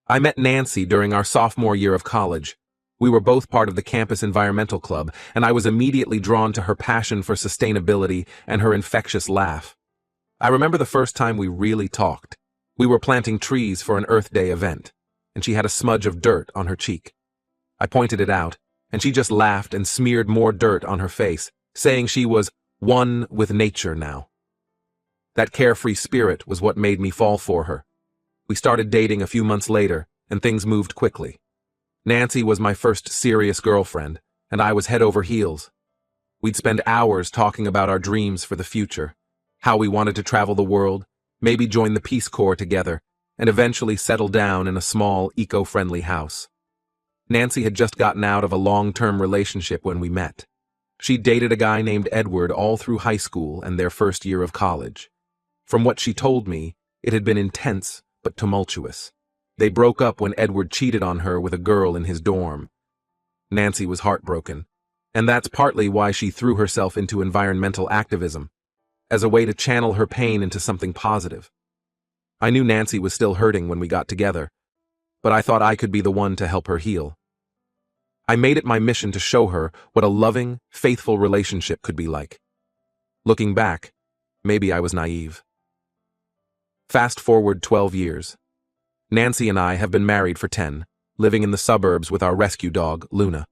I met Nancy during our sophomore year of college. We were both part of the campus environmental club, and I was immediately drawn to her passion for sustainability and her infectious laugh. I remember the first time we really talked. We were planting trees for an Earth Day event, and she had a smudge of dirt on her cheek. I pointed it out, and she just laughed and smeared more dirt on her face, saying she was one with nature now. That carefree spirit was what made me fall for her. We started dating a few months later, and things moved quickly. Nancy was my first serious girlfriend, and I was head over heels. We'd spend hours talking about our dreams for the future, how we wanted to travel the world, maybe join the Peace Corps together, and eventually settle down in a small, eco-friendly house. Nancy had just gotten out of a long-term relationship when we met. She dated a guy named Edward all through high school and their first year of college. From what she told me, it had been intense but tumultuous. They broke up when Edward cheated on her with a girl in his dorm. Nancy was heartbroken, and that's partly why she threw herself into environmental activism, as a way to channel her pain into something positive. I knew Nancy was still hurting when we got together, but I thought I could be the one to help her heal. I made it my mission to show her what a loving, faithful relationship could be like. Looking back, maybe I was naive. Fast forward 12 years. Nancy and I have been married for 10, living in the suburbs with our rescue dog, Luna.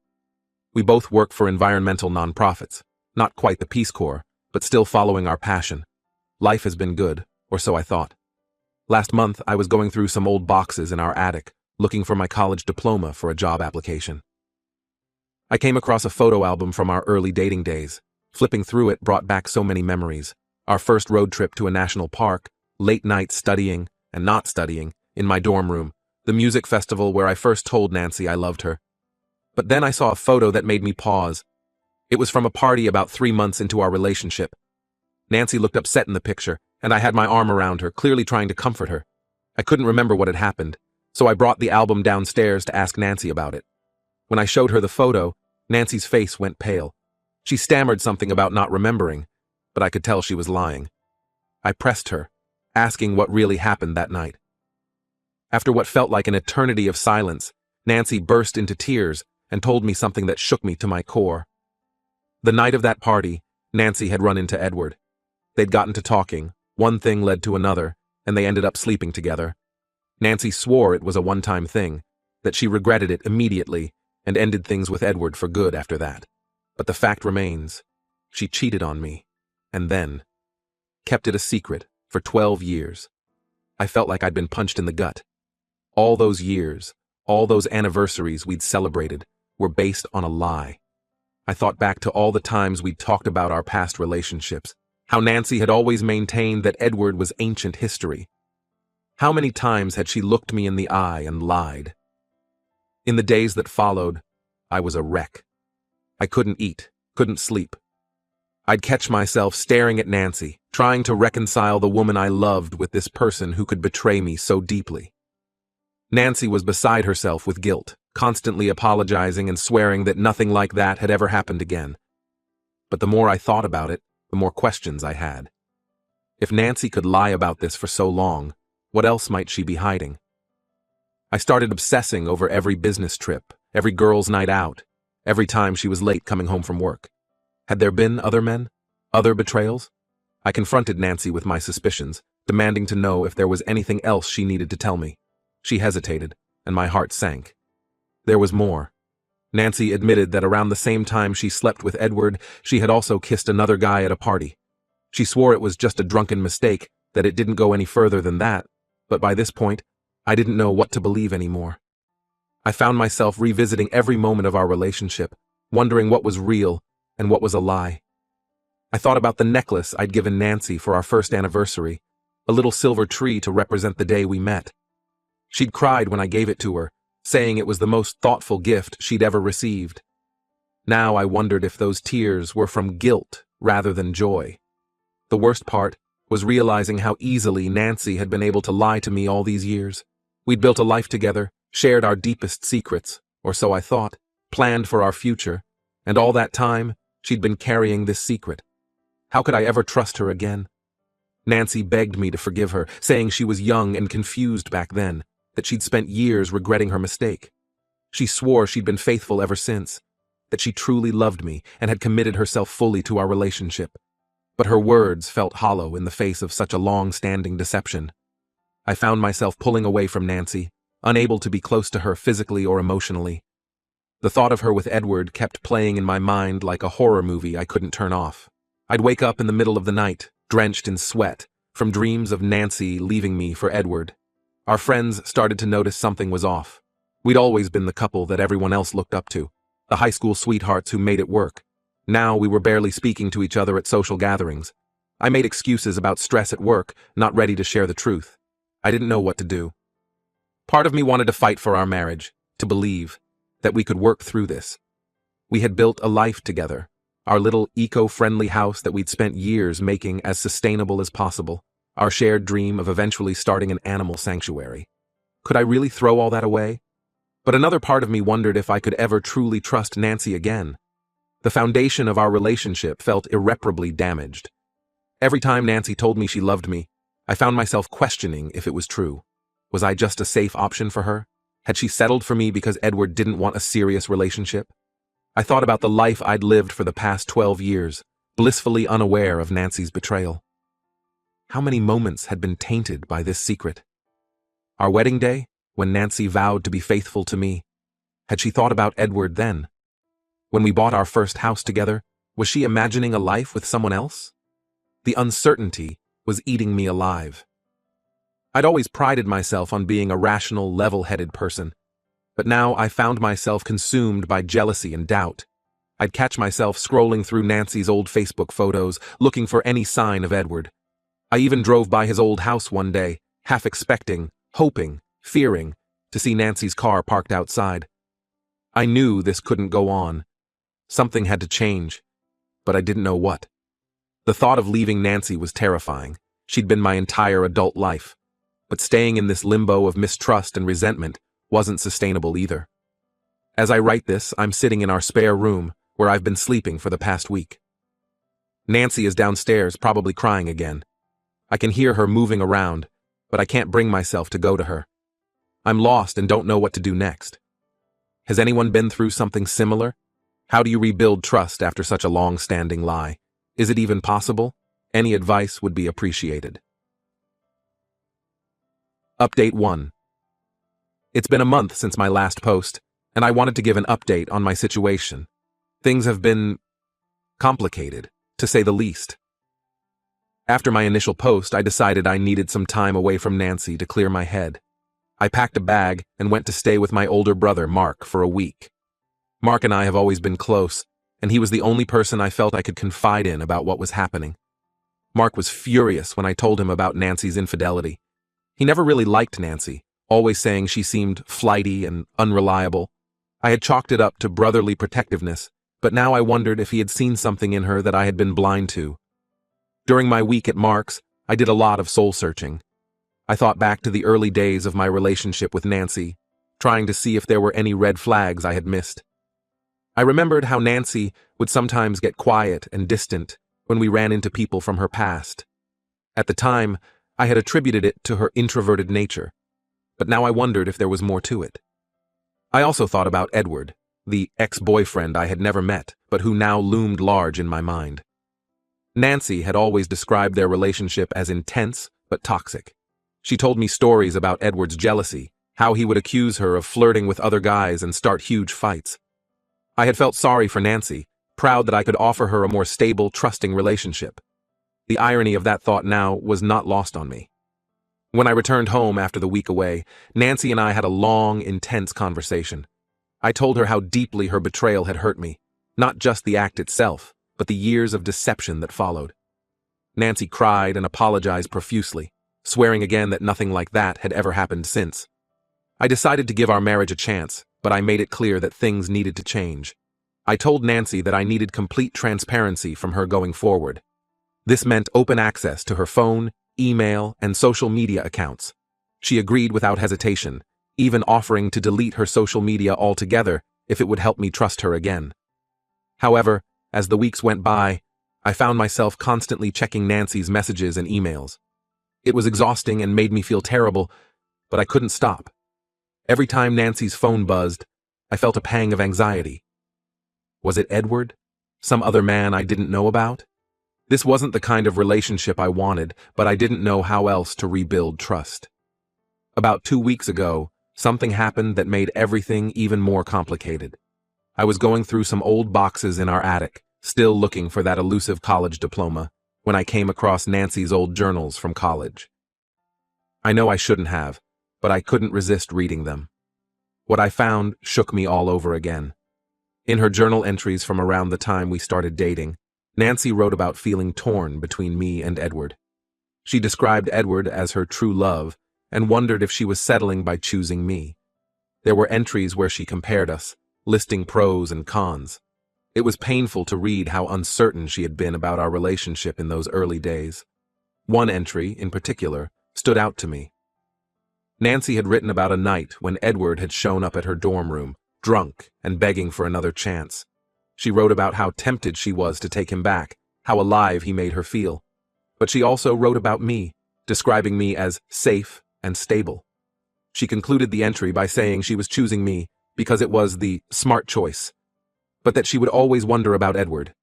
We both work for environmental nonprofits, not quite the Peace Corps, but still following our passion. Life has been good, or so I thought. Last month, I was going through some old boxes in our attic, looking for my college diploma for a job application. I came across a photo album from our early dating days. Flipping through it brought back so many memories. Our first road trip to a national park, late nights studying, and not studying, in my dorm room, the music festival where I first told Nancy I loved her. But then I saw a photo that made me pause. It was from a party about 3 months into our relationship. Nancy looked upset in the picture, and I had my arm around her, clearly trying to comfort her. I couldn't remember what had happened, so I brought the album downstairs to ask Nancy about it. When I showed her the photo, Nancy's face went pale. She stammered something about not remembering, but I could tell she was lying. I pressed her, asking what really happened that night. After what felt like an eternity of silence, Nancy burst into tears and told me something that shook me to my core. The night of that party, Nancy had run into Edward. They'd gotten to talking, one thing led to another, and they ended up sleeping together. Nancy swore it was a one-time thing, that she regretted it immediately and ended things with Edward for good after that. But the fact remains, she cheated on me, and then kept it a secret for 12 years. I felt like I'd been punched in the gut. All those years, all those anniversaries we'd celebrated, were based on a lie. I thought back to all the times we'd talked about our past relationships, how Nancy had always maintained that Edward was ancient history. How many times had she looked me in the eye and lied? In the days that followed, I was a wreck. I couldn't eat, couldn't sleep. I'd catch myself staring at Nancy, trying to reconcile the woman I loved with this person who could betray me so deeply. Nancy was beside herself with guilt, constantly apologizing and swearing that nothing like that had ever happened again. But the more I thought about it, the more questions I had. If Nancy could lie about this for so long, what else might she be hiding? I started obsessing over every business trip, every girls' night out, every time she was late coming home from work. Had there been other men? Other betrayals? I confronted Nancy with my suspicions, demanding to know if there was anything else she needed to tell me. She hesitated, and my heart sank. There was more. Nancy admitted that around the same time she slept with Edward, she had also kissed another guy at a party. She swore it was just a drunken mistake, that it didn't go any further than that, but by this point, I didn't know what to believe anymore. I found myself revisiting every moment of our relationship, wondering what was real and what was a lie. I thought about the necklace I'd given Nancy for our first anniversary, a little silver tree to represent the day we met. She'd cried when I gave it to her, saying it was the most thoughtful gift she'd ever received. Now I wondered if those tears were from guilt rather than joy. The worst part was realizing how easily Nancy had been able to lie to me all these years. We'd built a life together, shared our deepest secrets, or so I thought, planned for our future, and all that time, she'd been carrying this secret. How could I ever trust her again? Nancy begged me to forgive her, saying she was young and confused back then. that she'd spent years regretting her mistake. She swore she'd been faithful ever since, that she truly loved me and had committed herself fully to our relationship. But her words felt hollow in the face of such a long-standing deception. I found myself pulling away from Nancy, unable to be close to her physically or emotionally. The thought of her with Edward kept playing in my mind like a horror movie I couldn't turn off. I'd wake up in the middle of the night, drenched in sweat, from dreams of Nancy leaving me for Edward. Our friends started to notice something was off. We'd always been the couple that everyone else looked up to, the high school sweethearts who made it work. Now we were barely speaking to each other at social gatherings. I made excuses about stress at work, not ready to share the truth. I didn't know what to do. Part of me wanted to fight for our marriage, to believe that we could work through this. We had built a life together, our little eco-friendly house that we'd spent years making as sustainable as possible, our shared dream of eventually starting an animal sanctuary. Could I really throw all that away? But another part of me wondered if I could ever truly trust Nancy again. The foundation of our relationship felt irreparably damaged. Every time Nancy told me she loved me, I found myself questioning if it was true. Was I just a safe option for her? Had she settled for me because Edward didn't want a serious relationship? I thought about the life I'd lived for the past 12 years, blissfully unaware of Nancy's betrayal. How many moments had been tainted by this secret? Our wedding day, when Nancy vowed to be faithful to me, had she thought about Edward then? When we bought our first house together, was she imagining a life with someone else? The uncertainty was eating me alive. I'd always prided myself on being a rational, level-headed person, but now I found myself consumed by jealousy and doubt. I'd catch myself scrolling through Nancy's old Facebook photos, looking for any sign of Edward. I even drove by his old house one day, half expecting, hoping, fearing, to see Nancy's car parked outside. I knew this couldn't go on. Something had to change, but I didn't know what. The thought of leaving Nancy was terrifying. She'd been my entire adult life. But staying in this limbo of mistrust and resentment wasn't sustainable either. As I write this, I'm sitting in our spare room, where I've been sleeping for the past week. Nancy is downstairs, probably crying again. I can hear her moving around, but I can't bring myself to go to her. I'm lost and don't know what to do next. Has anyone been through something similar? How do you rebuild trust after such a long-standing lie? Is it even possible? Any advice would be appreciated. Update 1. It's been a month since my last post, and I wanted to give an update on my situation. Things have been complicated, to say the least. After my initial post, I decided I needed some time away from Nancy to clear my head. I packed a bag and went to stay with my older brother, Mark, for a week. Mark and I have always been close, and he was the only person I felt I could confide in about what was happening. Mark was furious when I told him about Nancy's infidelity. He never really liked Nancy, always saying she seemed flighty and unreliable. I had chalked it up to brotherly protectiveness, but now I wondered if he had seen something in her that I had been blind to. During my week at Mark's, I did a lot of soul-searching. I thought back to the early days of my relationship with Nancy, trying to see if there were any red flags I had missed. I remembered how Nancy would sometimes get quiet and distant when we ran into people from her past. At the time, I had attributed it to her introverted nature, but now I wondered if there was more to it. I also thought about Edward, the ex-boyfriend I had never met, but who now loomed large in my mind. Nancy had always described their relationship as intense but toxic. She told me stories about Edward's jealousy, how he would accuse her of flirting with other guys and start huge fights. I had felt sorry for Nancy, proud that I could offer her a more stable, trusting relationship. The irony of that thought now was not lost on me. When I returned home after the week away, Nancy and I had a long, intense conversation. I told her how deeply her betrayal had hurt me, not just the act itself, but the years of deception that followed. Nancy cried and apologized profusely, swearing again that nothing like that had ever happened since. I decided to give our marriage a chance, but I made it clear that things needed to change. I told Nancy that I needed complete transparency from her going forward. This meant open access to her phone, email, and social media accounts. She agreed without hesitation, even offering to delete her social media altogether if it would help me trust her again. However, as the weeks went by, I found myself constantly checking Nancy's messages and emails. It was exhausting and made me feel terrible, but I couldn't stop. Every time Nancy's phone buzzed, I felt a pang of anxiety. Was it Edward? Some other man I didn't know about? This wasn't the kind of relationship I wanted, but I didn't know how else to rebuild trust. About 2 weeks ago, something happened that made everything even more complicated. I was going through some old boxes in our attic, still looking for that elusive college diploma, when I came across Nancy's old journals from college. I know I shouldn't have, but I couldn't resist reading them. What I found shook me all over again. In her journal entries from around the time we started dating, Nancy wrote about feeling torn between me and Edward. She described Edward as her true love and wondered if she was settling by choosing me. There were entries where she compared us, listing pros and cons. It was painful to read how uncertain she had been about our relationship in those early days. One entry, in particular, stood out to me. Nancy had written about a night when Edward had shown up at her dorm room, drunk and begging for another chance. She wrote about how tempted she was to take him back, how alive he made her feel. But she also wrote about me, describing me as safe and stable. She concluded the entry by saying she was choosing me because it was the smart choice, but that she would always wonder about Edward.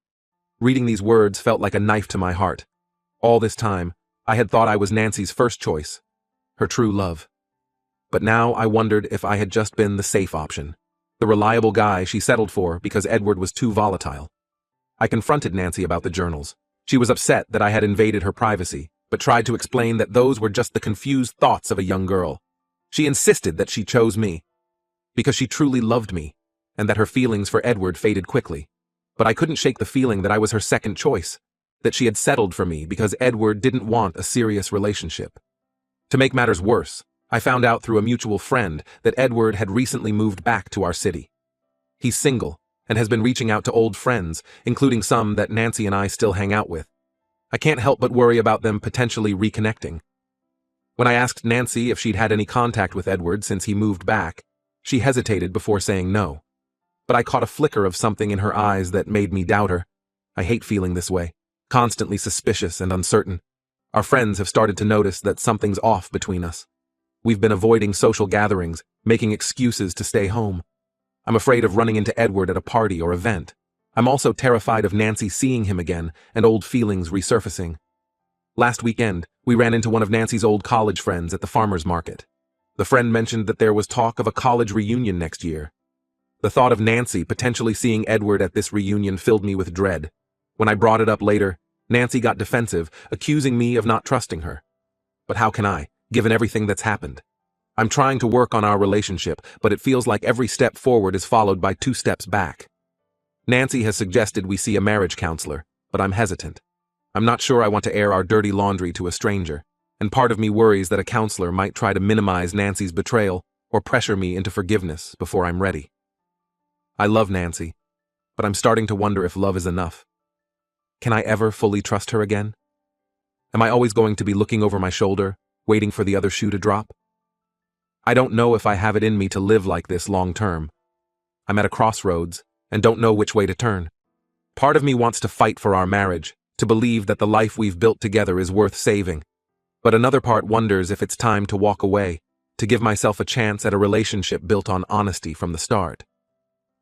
Reading these words felt like a knife to my heart. All this time, I had thought I was Nancy's first choice, her true love. But now I wondered if I had just been the safe option, the reliable guy she settled for because Edward was too volatile. I confronted Nancy about the journals. She was upset that I had invaded her privacy, but tried to explain that those were just the confused thoughts of a young girl. She insisted that she chose me because she truly loved me, and that her feelings for Edward faded quickly. But I couldn't shake the feeling that I was her second choice, that she had settled for me because Edward didn't want a serious relationship. To make matters worse, I found out through a mutual friend that Edward had recently moved back to our city. He's single and has been reaching out to old friends, including some that Nancy and I still hang out with. I can't help but worry about them potentially reconnecting. When I asked Nancy if she'd had any contact with Edward since he moved back, she hesitated before saying no. But I caught a flicker of something in her eyes that made me doubt her. I hate feeling this way, constantly suspicious and uncertain. Our friends have started to notice that something's off between us. We've been avoiding social gatherings, making excuses to stay home. I'm afraid of running into Edward at a party or event. I'm also terrified of Nancy seeing him again and old feelings resurfacing. Last weekend, we ran into one of Nancy's old college friends at the farmer's market. The friend mentioned that there was talk of a college reunion next year. The thought of Nancy potentially seeing Edward at this reunion filled me with dread. When I brought it up later, Nancy got defensive, accusing me of not trusting her. But how can I, given everything that's happened? I'm trying to work on our relationship, but it feels like every step forward is followed by 2 steps back. Nancy has suggested we see a marriage counselor, but I'm hesitant. I'm not sure I want to air our dirty laundry to a stranger, and part of me worries that a counselor might try to minimize Nancy's betrayal or pressure me into forgiveness before I'm ready. I love Nancy, but I'm starting to wonder if love is enough. Can I ever fully trust her again? Am I always going to be looking over my shoulder, waiting for the other shoe to drop? I don't know if I have it in me to live like this long term. I'm at a crossroads and don't know which way to turn. Part of me wants to fight for our marriage, to believe that the life we've built together is worth saving. But another part wonders if it's time to walk away, to give myself a chance at a relationship built on honesty from the start.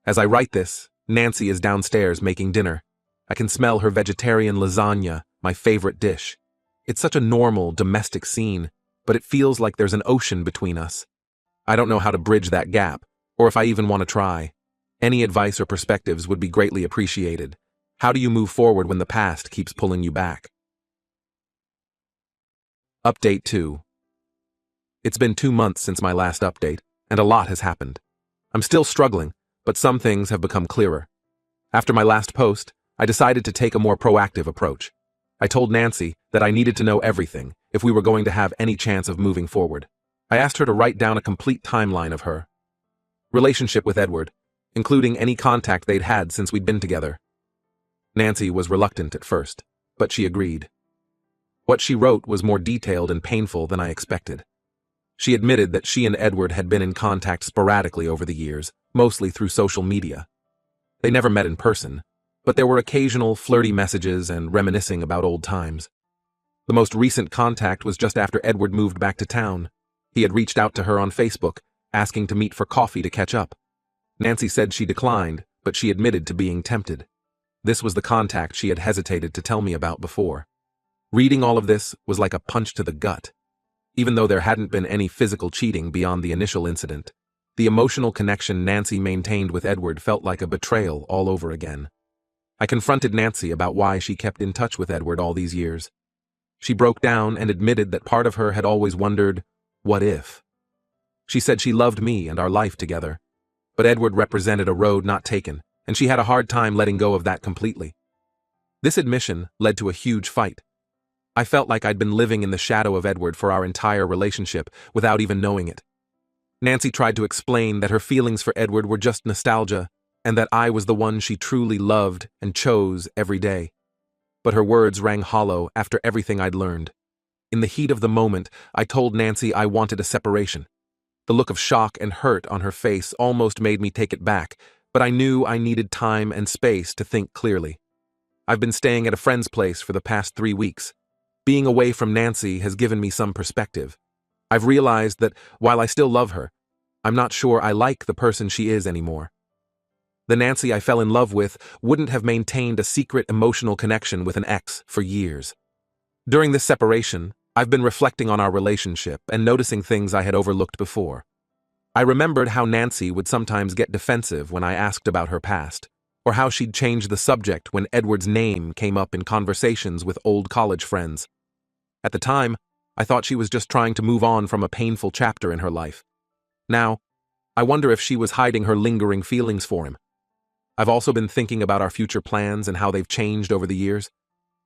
As I write this, Nancy is downstairs making dinner. I can smell her vegetarian lasagna, my favorite dish. It's such a normal, domestic scene, but it feels like there's an ocean between us. I don't know how to bridge that gap, or if I even want to try. Any advice or perspectives would be greatly appreciated. How do you move forward when the past keeps pulling you back? Update 2. It's been 2 months since my last update, and a lot has happened. I'm still struggling, but some things have become clearer. After my last post, I decided to take a more proactive approach. I told Nancy that I needed to know everything if we were going to have any chance of moving forward. I asked her to write down a complete timeline of her relationship with Edward, including any contact they'd had since we'd been together. Nancy was reluctant at first, but she agreed. What she wrote was more detailed and painful than I expected. She admitted that she and Edward had been in contact sporadically over the years, mostly through social media. They never met in person, but there were occasional flirty messages and reminiscing about old times. The most recent contact was just after Edward moved back to town. He had reached out to her on Facebook, asking to meet for coffee to catch up. Nancy said she declined, but she admitted to being tempted. This was the contact she had hesitated to tell me about before. Reading all of this was like a punch to the gut. Even though there hadn't been any physical cheating beyond the initial incident, the emotional connection Nancy maintained with Edward felt like a betrayal all over again. I confronted Nancy about why she kept in touch with Edward all these years. She broke down and admitted that part of her had always wondered, what if? She said she loved me and our life together, but Edward represented a road not taken, and she had a hard time letting go of that completely. This admission led to a huge fight. I felt like I'd been living in the shadow of Edward for our entire relationship without even knowing it. Nancy tried to explain that her feelings for Edward were just nostalgia, and that I was the one she truly loved and chose every day. But her words rang hollow after everything I'd learned. In the heat of the moment, I told Nancy I wanted a separation. The look of shock and hurt on her face almost made me take it back, but I knew I needed time and space to think clearly. I've been staying at a friend's place for the past 3 weeks. Being away from Nancy has given me some perspective. I've realized that while I still love her, I'm not sure I like the person she is anymore. The Nancy I fell in love with wouldn't have maintained a secret emotional connection with an ex for years. During this separation, I've been reflecting on our relationship and noticing things I had overlooked before. I remembered how Nancy would sometimes get defensive when I asked about her past, or how she'd change the subject when Edward's name came up in conversations with old college friends. At the time, I thought she was just trying to move on from a painful chapter in her life. Now, I wonder if she was hiding her lingering feelings for him. I've also been thinking about our future plans and how they've changed over the years.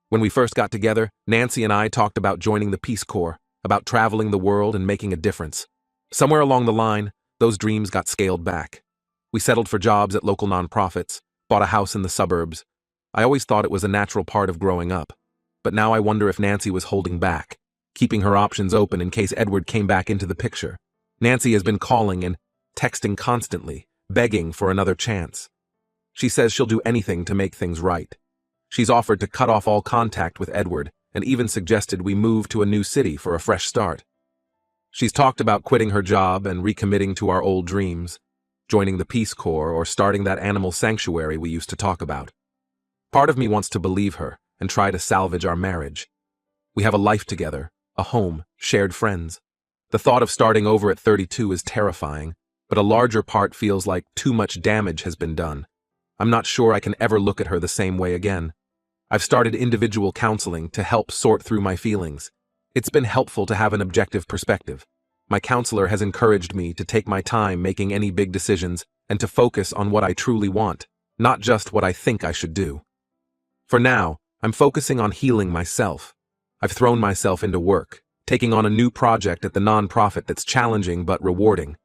When we first got together, Nancy and I talked about joining the Peace Corps, about traveling the world and making a difference. Somewhere along the line, those dreams got scaled back. We settled for jobs at local nonprofits, bought a house in the suburbs. I always thought it was a natural part of growing up. But now I wonder if Nancy was holding back, keeping her options open in case Edward came back into the picture. Nancy has been calling and texting constantly, begging for another chance. She says she'll do anything to make things right. She's offered to cut off all contact with Edward and even suggested we move to a new city for a fresh start. She's talked about quitting her job and recommitting to our old dreams, joining the Peace Corps or starting that animal sanctuary we used to talk about. Part of me wants to believe her and try to salvage our marriage. We have a life together, a home, shared friends. The thought of starting over at 32 is terrifying, but a larger part feels like too much damage has been done. I'm not sure I can ever look at her the same way again. I've started individual counseling to help sort through my feelings. It's been helpful to have an objective perspective. My counselor has encouraged me to take my time making any big decisions and to focus on what I truly want, not just what I think I should do. For now, I'm focusing on healing myself. I've thrown myself into work, taking on a new project at the nonprofit that's challenging but rewarding.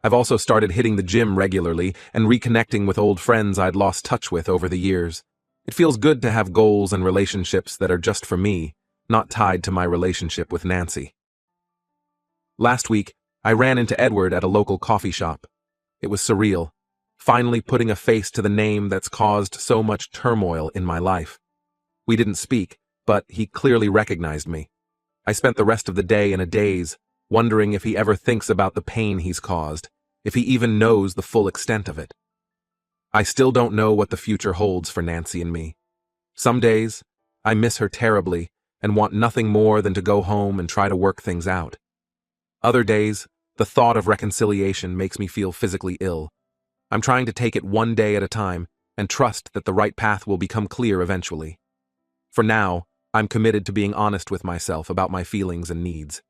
I've also started hitting the gym regularly and reconnecting with old friends I'd lost touch with over the years. It feels good to have goals and relationships that are just for me, not tied to my relationship with Nancy. Last week, I ran into Edward at a local coffee shop. It was surreal, finally putting a face to the name that's caused so much turmoil in my life. We didn't speak, but he clearly recognized me. I spent the rest of the day in a daze, wondering if he ever thinks about the pain he's caused, if he even knows the full extent of it. I still don't know what the future holds for Nancy and me. Some days, I miss her terribly and want nothing more than to go home and try to work things out. Other days, the thought of reconciliation makes me feel physically ill. I'm trying to take it one day at a time and trust that the right path will become clear eventually. For now, I'm committed to being honest with myself about my feelings and needs.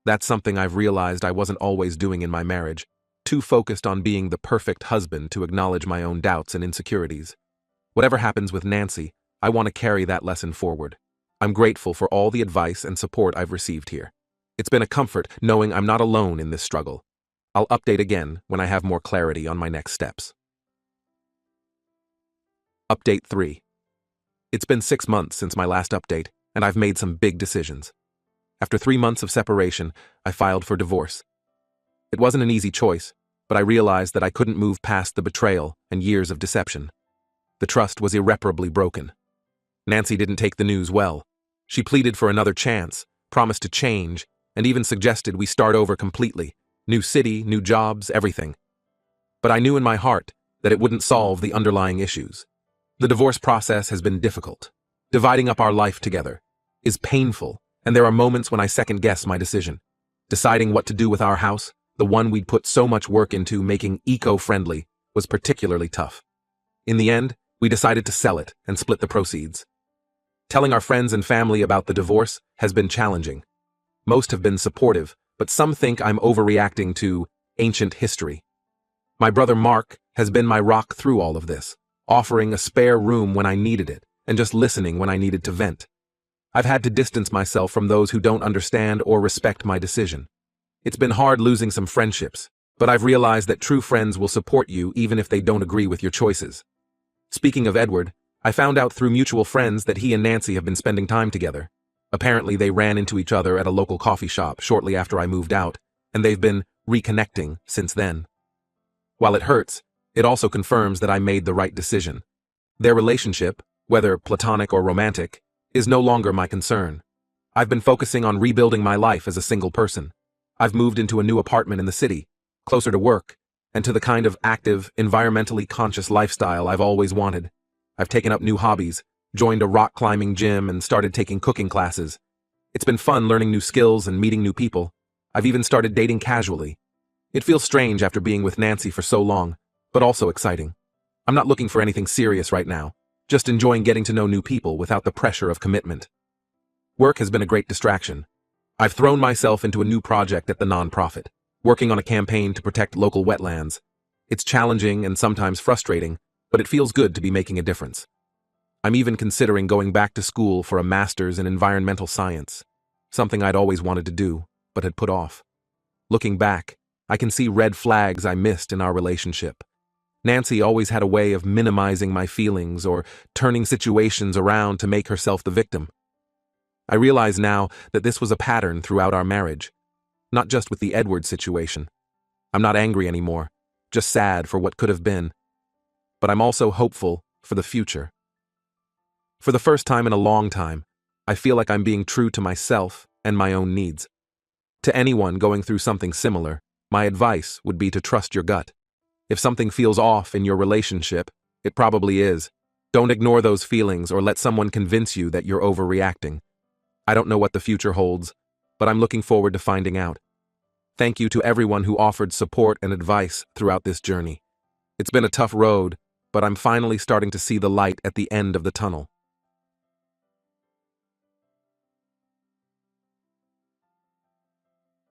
That's something I've realized I wasn't always doing in my marriage, too focused on being the perfect husband to acknowledge my own doubts and insecurities. Whatever happens with Nancy, I want to carry that lesson forward. I'm grateful for all the advice and support I've received here. It's been a comfort knowing I'm not alone in this struggle. I'll update again when I have more clarity on my next steps. Update 3. It's been 6 months since my last update, and I've made some big decisions. After 3 months of separation, I filed for divorce. It wasn't an easy choice, but I realized that I couldn't move past the betrayal and years of deception. The trust was irreparably broken. Nancy didn't take the news well. She pleaded for another chance, promised to change, and even suggested we start over completely, New city, new jobs, everything. But I knew in my heart that it wouldn't solve the underlying issues. The divorce process has been difficult. Dividing up our life together is painful, and there are moments when I second-guess my decision. Deciding what to do with our house, the one we'd put so much work into making eco-friendly, was particularly tough. In the end, we decided to sell it and split the proceeds. Telling our friends and family about the divorce has been challenging. Most have been supportive, but some think I'm overreacting to ancient history. My brother Mark has been my rock through all of this, offering a spare room when I needed it and just listening when I needed to vent. I've had to distance myself from those who don't understand or respect my decision. It's been hard losing some friendships, but I've realized that true friends will support you even if they don't agree with your choices. Speaking of Edward, I found out through mutual friends that he and Nancy have been spending time together. Apparently, they ran into each other at a local coffee shop shortly after I moved out, and they've been reconnecting since then. While it hurts, it also confirms that I made the right decision. Their relationship, whether platonic or romantic, is no longer my concern. I've been focusing on rebuilding my life as a single person. I've moved into a new apartment in the city, closer to work, and to the kind of active, environmentally conscious lifestyle I've always wanted. I've taken up new hobbies, joined a rock climbing gym, and started taking cooking classes. It's been fun learning new skills and meeting new people. I've even started dating casually. It feels strange after being with Nancy for so long, but also exciting. I'm not looking for anything serious right now, just enjoying getting to know new people without the pressure of commitment. Work has been a great distraction. I've thrown myself into a new project at the nonprofit, working on a campaign to protect local wetlands. It's challenging and sometimes frustrating, but it feels good to be making a difference. I'm even considering going back to school for a master's in environmental science, something I'd always wanted to do, but had put off. Looking back, I can see red flags I missed in our relationship. Nancy always had a way of minimizing my feelings or turning situations around to make herself the victim. I realize now that this was a pattern throughout our marriage, not just with the Edward situation. I'm not angry anymore, just sad for what could have been. But I'm also hopeful for the future. For the first time in a long time, I feel like I'm being true to myself and my own needs. To anyone going through something similar, my advice would be to trust your gut. If something feels off in your relationship, it probably is. Don't ignore those feelings or let someone convince you that you're overreacting. I don't know what the future holds, but I'm looking forward to finding out. Thank you to everyone who offered support and advice throughout this journey. It's been a tough road, but I'm finally starting to see the light at the end of the tunnel.